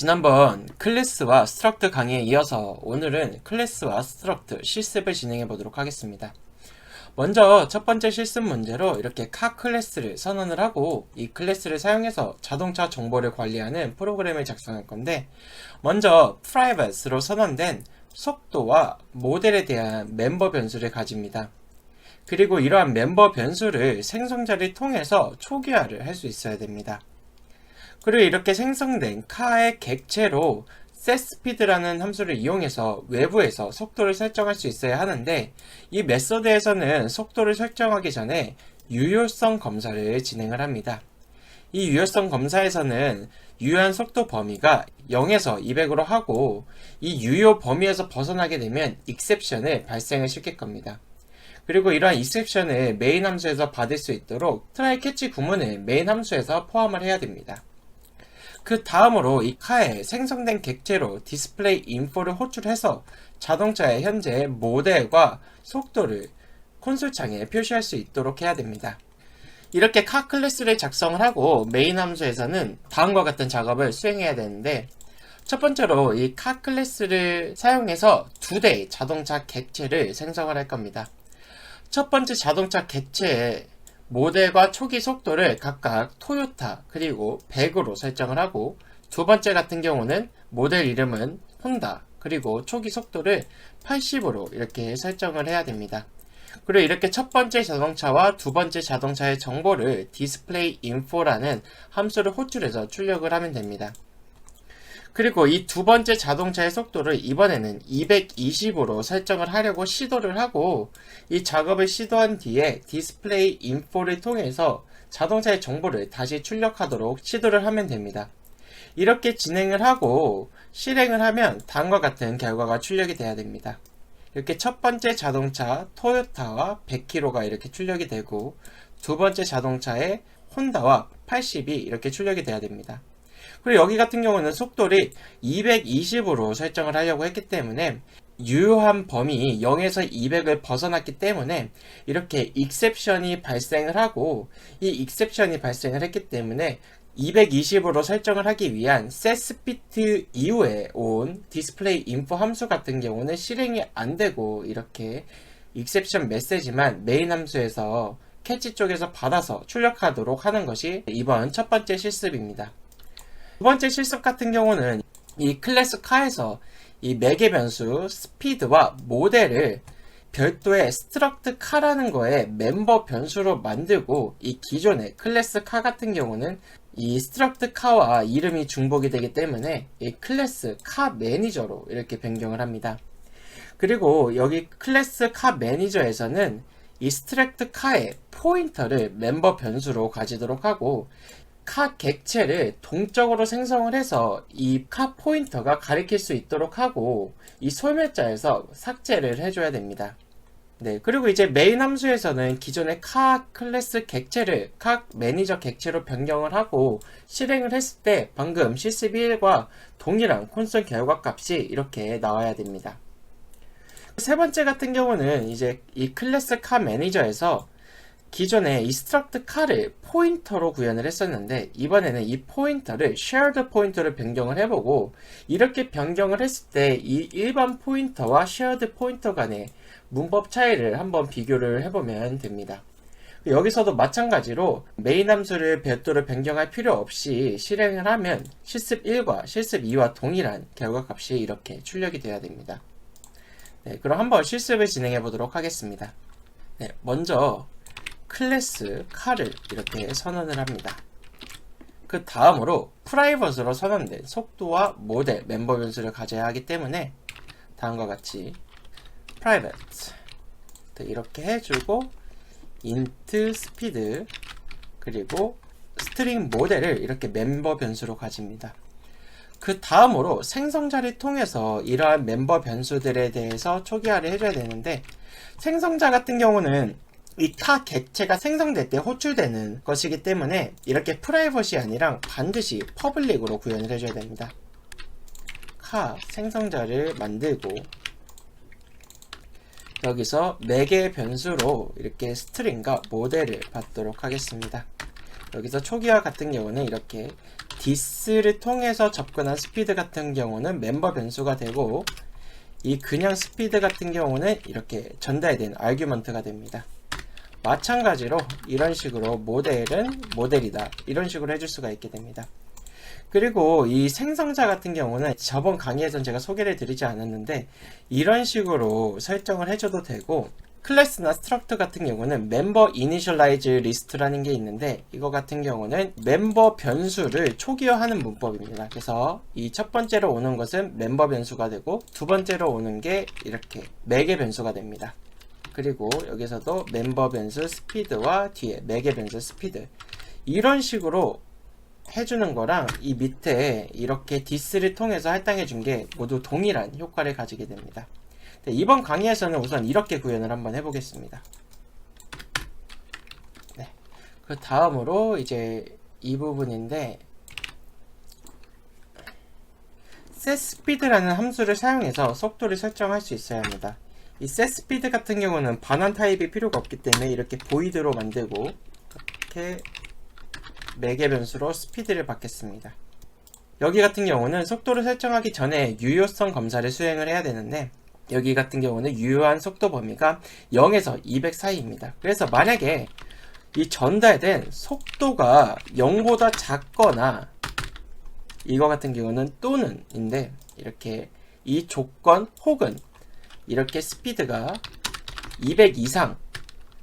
지난번 클래스와 스트럭트 강의에 이어서 오늘은 클래스와 스트럭트 실습을 진행해 보도록 하겠습니다. 먼저 첫 번째 실습 문제로 이렇게 카 클래스를 선언을 하고 이 클래스를 사용해서 자동차 정보를 관리하는 프로그램을 작성할 건데, 먼저 private로 선언된 속도와 모델에 대한 멤버 변수를 가집니다. 그리고 이러한 멤버 변수를 생성자를 통해서 초기화를 할 수 있어야 됩니다. 그리고 이렇게 생성된 카의 객체로 setSpeed라는 함수를 이용해서 외부에서 속도를 설정할 수 있어야 하는데, 이 메서드에서는 속도를 설정하기 전에 유효성 검사를 진행을 합니다. 이 유효성 검사에서는 유효한 속도 범위가 0에서 200으로 하고, 이 유효 범위에서 벗어나게 되면 exception을 발생을 시킬 겁니다. 그리고 이러한 exception을 메인 함수에서 받을 수 있도록 try catch 구문을 메인 함수에서 포함을 해야 됩니다. 그 다음으로 이 카에 생성된 객체로 디스플레이 인포를 호출해서 자동차의 현재 모델과 속도를 콘솔 창에 표시할 수 있도록 해야 됩니다. 이렇게 카 클래스를 작성을 하고 메인 함수에서는 다음과 같은 작업을 수행해야 되는데, 첫 번째로 이 카 클래스를 사용해서 두 대의 자동차 객체를 생성을 할 겁니다. 첫 번째 자동차 객체의 모델과 초기 속도를 각각 토요타 그리고 100으로 설정을 하고, 두 번째 같은 경우는 모델 이름은 혼다 그리고 초기 속도를 80으로 이렇게 설정을 해야 됩니다. 그리고 이렇게 첫 번째 자동차와 두 번째 자동차의 정보를 display info라는 함수를 호출해서 출력을 하면 됩니다. 그리고 이 두 번째 자동차의 속도를 이번에는 220으로 설정을 하려고 시도를 하고, 이 작업을 시도한 뒤에 디스플레이 인포를 통해서 자동차의 정보를 다시 출력하도록 시도를 하면 됩니다. 이렇게 진행을 하고 실행을 하면 다음과 같은 결과가 출력이 돼야 됩니다. 이렇게 첫 번째 자동차 토요타와 100km가 이렇게 출력이 되고, 두 번째 자동차의 혼다와 80이 이렇게 출력이 돼야 됩니다. 그리고 여기 같은 경우는 속도를 220으로 설정을 하려고 했기 때문에 유효한 범위 0에서 200을 벗어났기 때문에 이렇게 exception이 발생을 하고, 이 exception이 발생을 했기 때문에 220으로 설정을 하기 위한 setSpeed 이후에 온 display info 함수 같은 경우는 실행이 안 되고, 이렇게 exception 메시지만 메인 함수에서 캐치 쪽에서 받아서 출력하도록 하는 것이 이번 첫 번째 실습입니다. 두 번째 실습 같은 경우는 이 클래스 카에서 이 매개 변수 스피드와 모델을 별도의 struct 카라는 거에 멤버 변수로 만들고, 이 기존의 클래스 카 같은 경우는 이 struct 카와 이름이 중복이 되기 때문에 이 클래스 카 매니저로 이렇게 변경을 합니다. 그리고 여기 클래스 카 매니저에서는 이 struct 카의 포인터를 멤버 변수로 가지도록 하고, 카 객체를 동적으로 생성을 해서 이 카 포인터가 가리킬 수 있도록 하고, 이 소멸자에서 삭제를 해줘야 됩니다. 네, 그리고 이제 메인 함수에서는 기존의 카 클래스 객체를 카 매니저 객체로 변경을 하고 실행을 했을 때 방금 실습 1과 동일한 콘솔 결과 값이 이렇게 나와야 됩니다. 세 번째 같은 경우는 이제 이 클래스 카 매니저에서 기존에 이 struct 카를 포인터로 구현을 했었는데, 이번에는 이 포인터를 shared 포인터로 변경을 해보고, 이렇게 변경을 했을 때 이 일반 포인터와 shared 포인터 간의 문법 차이를 한번 비교를 해보면 됩니다. 여기서도 마찬가지로 메인 함수를 별도로 변경할 필요 없이 실행을 하면 실습 1과 실습 2와 동일한 결과값이 이렇게 출력이 돼야 됩니다. 네, 그럼 한번 실습을 진행해 보도록 하겠습니다. 네, 먼저 클래스 카를 이렇게 선언을 합니다. 그 다음으로 프라이버트로 선언된 속도와 모델 멤버 변수를 가져야 하기 때문에 다음과 같이 private 이렇게 해주고 int speed 그리고 string 모델을 이렇게 멤버 변수로 가집니다. 그 다음으로 생성자를 통해서 이러한 멤버 변수들에 대해서 초기화를 해줘야 되는데, 생성자 같은 경우는 이 카 객체가 생성될 때 호출되는 것이기 때문에 이렇게 프라이버시 아니라 반드시 퍼블릭으로 구현을 해줘야 됩니다. 카 생성자를 만들고 여기서 4개의 변수로 이렇게 스트링과 모델을 받도록 하겠습니다. 여기서 초기화 같은 경우는 이렇게 디스를 통해서 접근한 스피드 같은 경우는 멤버 변수가 되고, 이 그냥 스피드 같은 경우는 이렇게 전달된 아규먼트가 됩니다. 마찬가지로 이런 식으로 모델은 모델이다, 이런 식으로 해줄 수가 있게 됩니다. 그리고 이 생성자 같은 경우는 저번 강의에선 제가 소개를 드리지 않았는데, 이런 식으로 설정을 해줘도 되고, 클래스나 스트럭트 같은 경우는 멤버 이니셜라이즈 리스트라는 게 있는데, 이거 같은 경우는 멤버 변수를 초기화하는 문법입니다. 그래서 이 첫 번째로 오는 것은 멤버 변수가 되고, 두 번째로 오는 게 이렇게 매개 변수가 됩니다. 그리고 여기서도 멤버 변수 스피드와 뒤에 매개 변수 스피드, 이런 식으로 해주는 거랑 이 밑에 이렇게 디스를 통해서 할당해 준 게 모두 동일한 효과를 가지게 됩니다. 이번 강의에서는 우선 이렇게 구현을 한번 해보겠습니다. 네. 그 다음으로 이제 이 부분인데, setSpeed라는 함수를 사용해서 속도를 설정할 수 있어야 합니다. 이 setSpeed 같은 경우는 반환 타입이 필요가 없기 때문에 이렇게 보이드로 만들고, 이렇게 매개 변수로 스피드를 받겠습니다. 여기 같은 경우는 속도를 설정하기 전에 유효성 검사를 수행을 해야 되는데, 여기 같은 경우는 유효한 속도 범위가 0에서 200 사이입니다. 그래서 만약에 이 전달된 속도가 0보다 작거나, 이거 같은 경우는 또는 인데, 이렇게 이 조건 혹은 이렇게 스피드가 200 이상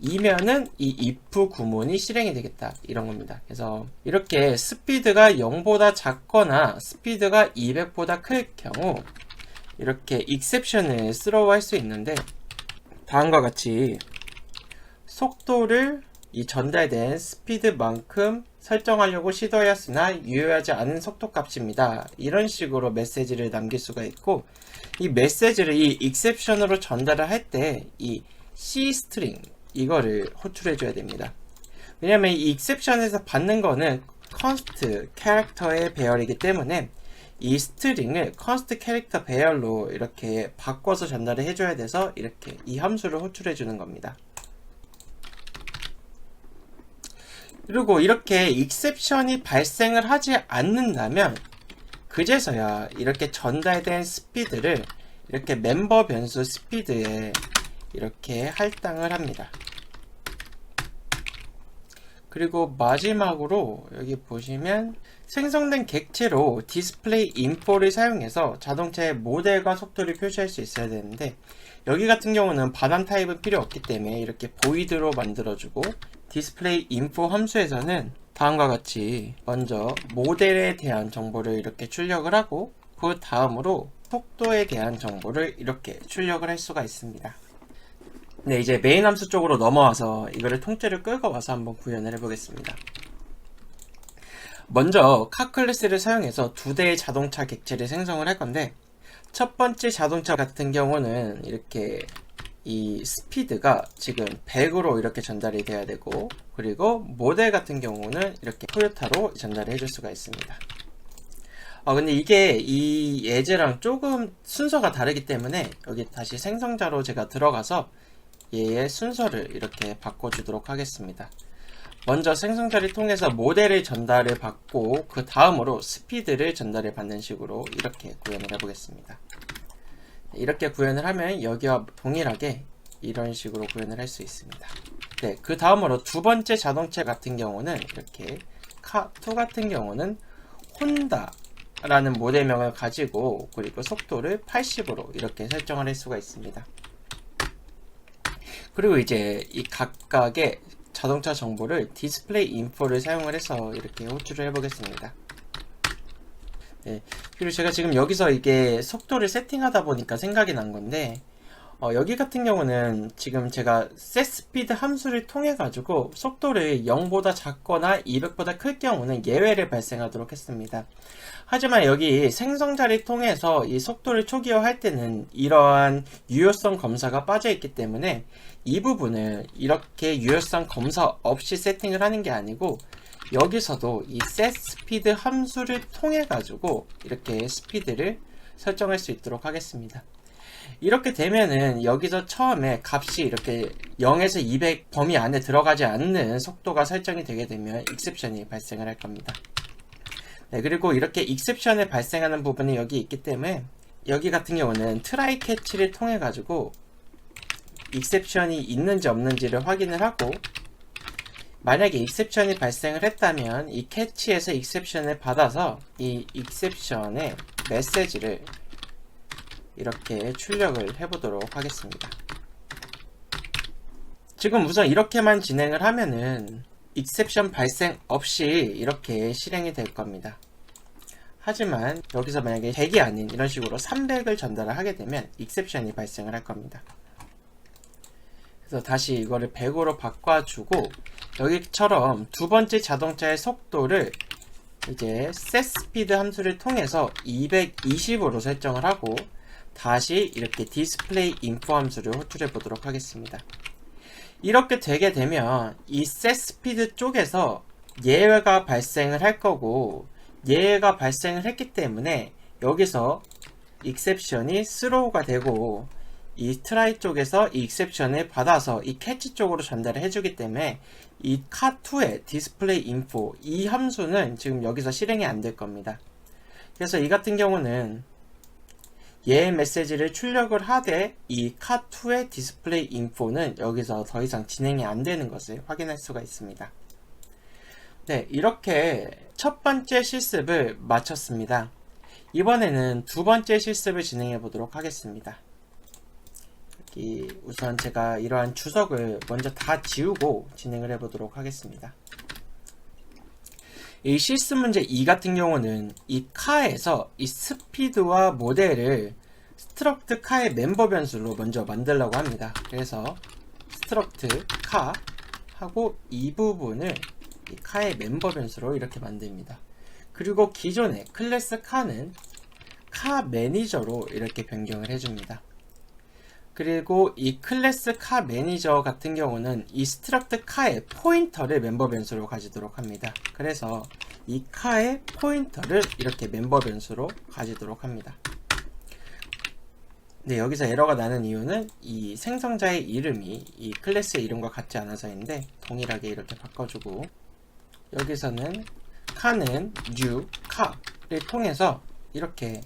이면은 이 if 구문이 실행이 되겠다, 이런 겁니다. 그래서 이렇게 스피드가 0보다 작거나 스피드가 200보다 클 경우 이렇게 exception을 throw 할 수 있는데, 다음과 같이 속도를 이 전달된 스피드만큼 설정하려고 시도하였으나 유효하지 않은 속도 값입니다, 이런 식으로 메시지를 남길 수가 있고, 이 메시지를 이 exception으로 전달을 할 때 이 cstring 이거를 호출해 줘야 됩니다. 왜냐면 이 exception에서 받는 거는 const 캐릭터의 배열이기 때문에 이 스트링을 const 캐릭터 배열로 이렇게 바꿔서 전달을 해줘야 돼서 이렇게 이 함수를 호출해 주는 겁니다. 그리고 이렇게 exception이 발생을 하지 않는다면 그제서야 이렇게 전달된 스피드를 이렇게 멤버 변수 스피드에 이렇게 할당을 합니다. 그리고 마지막으로 여기 보시면 생성된 객체로 디스플레이 인포를 사용해서 자동차의 모델과 속도를 표시할 수 있어야 되는데, 여기 같은 경우는 반환 타입은 필요 없기 때문에 이렇게 보이드로 만들어주고, 디스플레이 인포 함수에서는 다음과 같이 먼저 모델에 대한 정보를 이렇게 출력을 하고, 그 다음으로 속도에 대한 정보를 이렇게 출력을 할 수가 있습니다. 네, 이제 메인 함수 쪽으로 넘어와서 이거를 통째로 끌고 와서 한번 구현을 해보겠습니다. 먼저 카 클래스를 사용해서 두 대의 자동차 객체를 생성을 할 건데, 첫 번째 자동차 같은 경우는 이렇게 이 스피드가 지금 100으로 이렇게 전달이 돼야 되고, 그리고 모델 같은 경우는 이렇게 토요타로 전달을 해줄 수가 있습니다. 근데 이게 이 예제랑 조금 순서가 다르기 때문에 여기 다시 생성자로 제가 들어가서 얘의 순서를 이렇게 바꿔주도록 하겠습니다. 먼저 생성자를 통해서 모델을 전달을 받고, 그 다음으로 스피드를 전달을 받는 식으로 이렇게 구현을 해보겠습니다. 이렇게 구현을 하면 여기와 동일하게 이런 식으로 구현을 할 수 있습니다. 네, 그 다음으로 두 번째 자동차 같은 경우는 이렇게 카2 같은 경우는 혼다 라는 모델명을 가지고, 그리고 속도를 80으로 이렇게 설정을 할 수가 있습니다. 그리고 이제 이 각각의 자동차 정보를 디스플레이 인포를 사용을 해서 이렇게 호출을 해보겠습니다. 네. 그리고 제가 지금 여기서 이게 속도를 세팅하다 보니까 생각이 난 건데, 여기 같은 경우는 지금 제가 setSpeed 함수를 통해 가지고 속도를 0보다 작거나 200보다 클 경우는 예외를 발생하도록 했습니다. 하지만 여기 생성자를 통해서 이 속도를 초기화할 때는 이러한 유효성 검사가 빠져 있기 때문에 이 부분을 이렇게 유효성 검사 없이 세팅을 하는 게 아니고, 여기서도 이 setSpeed 함수를 통해 가지고 이렇게 스피드를 설정할 수 있도록 하겠습니다. 이렇게 되면은 여기서 처음에 값이 이렇게 0에서 200 범위 안에 들어가지 않는 속도가 설정이 되게 되면 익셉션이 발생을 할 겁니다. 네, 그리고 이렇게 익셉션이 발생하는 부분이 여기 있기 때문에 여기 같은 경우는 트라이 캐치를 통해 가지고 익셉션이 있는지 없는지를 확인을 하고, 만약에 익셉션이 발생을 했다면 이 캐치에서 익셉션을 받아서 이 익셉션의 메시지를 이렇게 출력을 해보도록 하겠습니다. 지금 우선 이렇게만 진행을 하면은 익셉션 발생 없이 이렇게 실행이 될 겁니다. 하지만 여기서 만약에 100이 아닌 이런 식으로 300을 전달을 하게 되면 익셉션이 발생을 할 겁니다. 그래서 다시 이거를 100으로 바꿔주고, 여기처럼 두 번째 자동차의 속도를 이제 setSpeed 함수를 통해서 220으로 설정을 하고, 다시 이렇게 displayInfo 함수를 호출해 보도록 하겠습니다. 이렇게 되게 되면 이 setSpeed 쪽에서 예외가 발생을 할 거고, 예외가 발생을 했기 때문에 여기서 exception이 throw가 되고, 이 try 쪽에서 이 exception을 받아서 이 catch 쪽으로 전달을 해주기 때문에 이 car2의 displayInfo 이 함수는 지금 여기서 실행이 안 될 겁니다. 그래서 이 같은 경우는 예외 메시지를 출력을 하되 이 car2의 displayInfo는 여기서 더 이상 진행이 안 되는 것을 확인할 수가 있습니다. 네, 이렇게 첫 번째 실습을 마쳤습니다. 이번에는 두 번째 실습을 진행해 보도록 하겠습니다. 여기 우선 제가 이러한 주석을 먼저 다 지우고 진행을 해 보도록 하겠습니다. 이 실습 문제 2 같은 경우는 이 카에서 이 스피드와 모델을 스트럭트 카의 멤버 변수로 먼저 만들려고 합니다. 그래서 스트럭트 카 하고 이 부분을 이 카의 멤버 변수로 이렇게 만듭니다. 그리고 기존의 클래스 카는 카 매니저로 이렇게 변경을 해줍니다. 그리고 이 클래스 카 매니저 같은 경우는 이 스트럭트 카의 포인터를 멤버 변수로 가지도록 합니다. 그래서 이 카의 포인터를 이렇게 멤버 변수로 가지도록 합니다. 네, 여기서 에러가 나는 이유는 이 생성자의 이름이 이 클래스의 이름과 같지 않아서인데, 동일하게 이렇게 바꿔주고, 여기서는 카는 new 카를 통해서 이렇게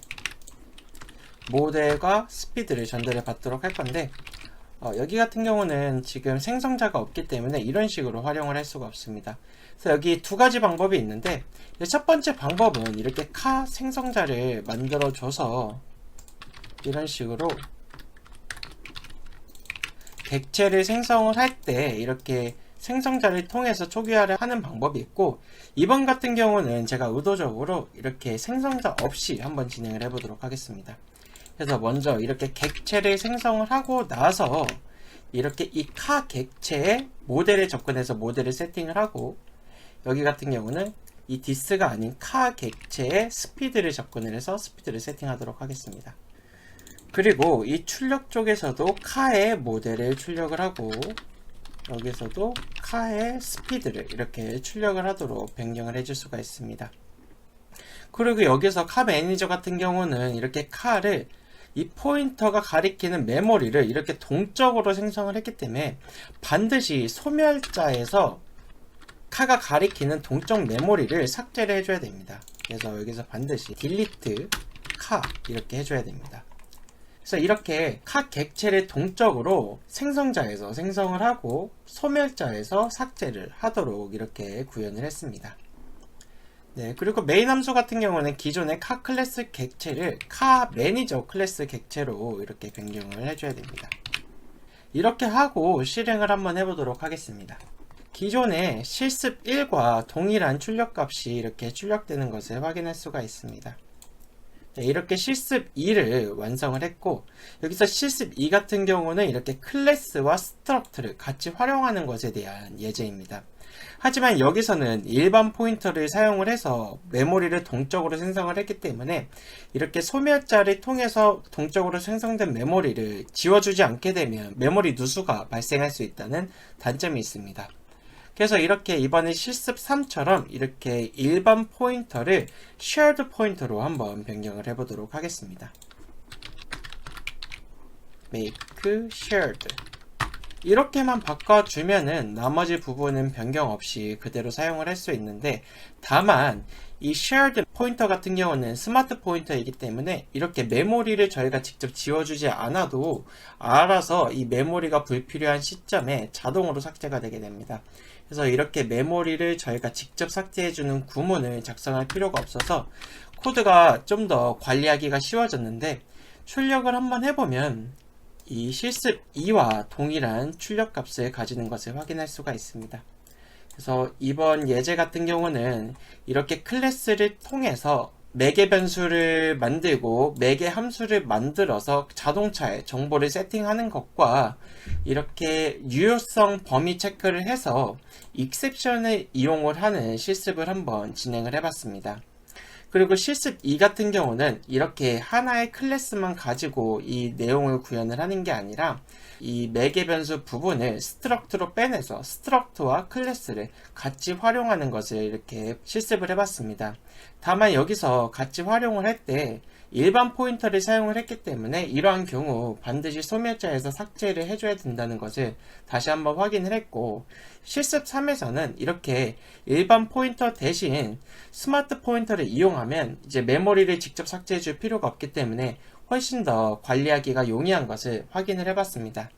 모델과 스피드를 전달해 받도록 할 건데, 여기 같은 경우는 지금 생성자가 없기 때문에 이런 식으로 활용을 할 수가 없습니다. 그래서 여기 두 가지 방법이 있는데, 첫 번째 방법은 이렇게 카 생성자를 만들어 줘서 이런 식으로 객체를 생성을 할 때 이렇게 생성자를 통해서 초기화를 하는 방법이 있고, 이번 같은 경우는 제가 의도적으로 이렇게 생성자 없이 한번 진행을 해 보도록 하겠습니다. 그래서 먼저 이렇게 객체를 생성을 하고 나서 이렇게 이 카 객체의 모델에 접근해서 모델을 세팅을 하고, 여기 같은 경우는 이 디스가 아닌 카 객체의 스피드를 접근을 해서 스피드를 세팅하도록 하겠습니다. 그리고 이 출력 쪽에서도 카의 모델을 출력을 하고, 여기서도 카의 스피드를 이렇게 출력을 하도록 변경을 해줄 수가 있습니다. 그리고 여기서 카 매니저 같은 경우는 이렇게 카를 이 포인터가 가리키는 메모리를 이렇게 동적으로 생성을 했기 때문에 반드시 소멸자에서 카가 가리키는 동적 메모리를 삭제를 해줘야 됩니다. 그래서 여기서 반드시 delete 카 이렇게 해줘야 됩니다. 그래서 이렇게 카 객체를 동적으로 생성자에서 생성을 하고 소멸자에서 삭제를 하도록 이렇게 구현을 했습니다. 네, 그리고 메인 함수 같은 경우는 기존의 카 클래스 객체를 카 매니저 클래스 객체로 이렇게 변경을 해줘야 됩니다. 이렇게 하고 실행을 한번 해보도록 하겠습니다. 기존의 실습 1과 동일한 출력값이 이렇게 출력되는 것을 확인할 수가 있습니다. 네, 이렇게 실습 2를 완성을 했고, 여기서 실습 2 같은 경우는 이렇게 클래스와 스트럭트를 같이 활용하는 것에 대한 예제입니다. 하지만 여기서는 일반 포인터를 사용을 해서 메모리를 동적으로 생성을 했기 때문에 이렇게 소멸자를 통해서 동적으로 생성된 메모리를 지워주지 않게 되면 메모리 누수가 발생할 수 있다는 단점이 있습니다. 그래서 이렇게 이번에 실습 3처럼 이렇게 일반 포인터를 shared 포인터로 한번 변경을 해보도록 하겠습니다. make shared 이렇게만 바꿔주면은 나머지 부분은 변경 없이 그대로 사용을 할 수 있는데, 다만 이 shared 포인터 같은 경우는 스마트 포인터이기 때문에 이렇게 메모리를 저희가 직접 지워주지 않아도 알아서 이 메모리가 불필요한 시점에 자동으로 삭제가 되게 됩니다. 그래서 이렇게 메모리를 저희가 직접 삭제해주는 구문을 작성할 필요가 없어서 코드가 좀 더 관리하기가 쉬워졌는데, 출력을 한번 해보면 이 실습 2와 동일한 출력 값을 가지는 것을 확인할 수가 있습니다. 그래서 이번 예제 같은 경우는 이렇게 클래스를 통해서 매개 변수를 만들고 매개 함수를 만들어서 자동차에 정보를 세팅하는 것과 이렇게 유효성 범위 체크를 해서 익셉션을 이용을 하는 실습을 한번 진행을 해봤습니다. 그리고 실습 2 같은 경우는 이렇게 하나의 클래스만 가지고 이 내용을 구현을 하는 게 아니라 이 매개 변수 부분을 스트럭트로 빼내서 스트럭트와 클래스를 같이 활용하는 것을 이렇게 실습을 해봤습니다. 다만 여기서 같이 활용을 할 때 일반 포인터를 사용을 했기 때문에 이러한 경우 반드시 소멸자에서 삭제를 해줘야 된다는 것을 다시 한번 확인을 했고, 실습 3에서는 이렇게 일반 포인터 대신 스마트 포인터를 이용하면 이제 메모리를 직접 삭제해 줄 필요가 없기 때문에 훨씬 더 관리하기가 용이한 것을 확인을 해봤습니다.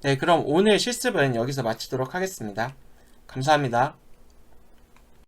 네, 그럼 오늘 실습은 여기서 마치도록 하겠습니다. 감사합니다.